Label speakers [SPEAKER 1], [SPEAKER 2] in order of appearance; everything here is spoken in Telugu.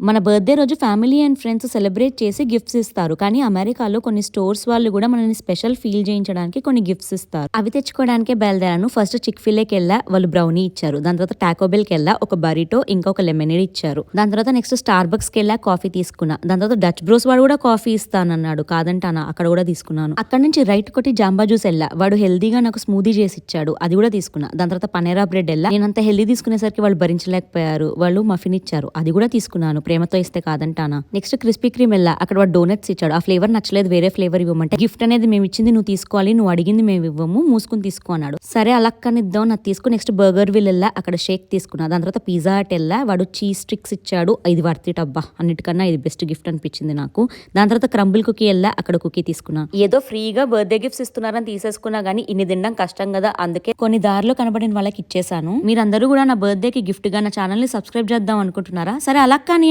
[SPEAKER 1] మన బర్త్‌డే రోజు ఫ్యామిలీ అండ్ ఫ్రెండ్స్ సెలబ్రేట్ చేసి గిఫ్ట్స్ ఇస్తారు. కానీ అమెరికాలో కొన్ని స్టోర్స్ వాళ్ళు గూడా మనల్ని స్పెషల్ ఫీల్ చేయించడానికి కొన్ని గిఫ్ట్స్ ఇస్తారు. అవి తెచ్చుకోవడానికే బయలుదేరాను. ఫస్ట్ చిక్ ఫిలేకెళ్ళా, వాళ్ళు బ్రౌనీ ఇచ్చారు. దాని తర్వాత టాకో బెల్‌కెళ్ళా, ఒక బరిటో ఇంకా ఒక లెమనేడ్ ఇచ్చారు. దాని తర్వాత నెక్స్ట్ స్టార్ బక్స్‌కెళ్ళా, కాఫీ తీసుకున్నా. దాని తర్వాత డచ్ బ్రోస్ వాడు కూడా కాఫీ ఇస్తానన్నాడు. కాదంటానా, అక్కడ కూడా తీసుకున్నాను. అక్కడ నుంచి రైట్ కొట్టి జాంబా జ్యూస్ వెళ్ళా. వాడు హెల్దీగా నాకు స్మూదీ చేసి ఇచ్చాడు. అది కూడా తీసుకున్నా. దాని తర్వాత పనేరా బ్రెడ్ వెళ్ళా. నేనంత హెల్దీ తీసుకునేసరికి వాళ్ళు భరించలేకపోయారు. వాళ్ళు మఫిన్ ఇచ్చారు. అది కూడా తీసుకున్నాను. ప్రేమతో ఇస్తే కాదంటానా. నెక్స్ట్ క్రిస్పీ క్రీమ్ వెళ్ళా. అక్కడ వాడు డోనట్స్ ఇచ్చాడు. ఆ ఫ్లేవర్ నచ్చలేదు, వేరే ఫ్లేవర్ ఇవ్వమంటే గిఫ్ట్ అనేది మేము ఇచ్చింది నువ్వు తీసుకోవాలి, నువ్వు అడిగింది మేము ఇవ్వము, మూసుకుని తీసుకో అన్నాడు. సరే అలక్కనిద్దాం, నాకు తీసుకుని నెక్స్ట్ బర్గర్ విల్ వెళ్ళా. అక్కడ షేక్ తీసుకున్నా. దాని తర్వాత పిజ్జా హట్ వెళ్ళా. వాడు చీజ్ స్టిక్స్ ఇచ్చాడు. ఇది వర్త్ ఇట్ అబ్బా, అన్నిటికన్నా ఇది బెస్ట్ గిఫ్ట్ అనిపించింది నాకు. దాని తర్వాత క్రంబుల్ కుకీ వెళ్ళా. అక్కడ కుకీ తీసుకున్నా. ఏదో ఫ్రీగా బర్త్డే గిఫ్ట్స్ ఇస్తున్నారని తీసేసుకున్నా గానీ ఇన్ని తినడం కష్టం కదా, అందుకే కొన్ని దారిలో కనబడిన వాళ్ళకి ఇచ్చేసాను. మీరందరూ కూడా నా బర్త్డే కి గిఫ్ట్ గా నా ఛానల్ ని సబ్స్క్రైబ్ చేద్దాం అనుకుంటున్నారా? సరే అలా కానీ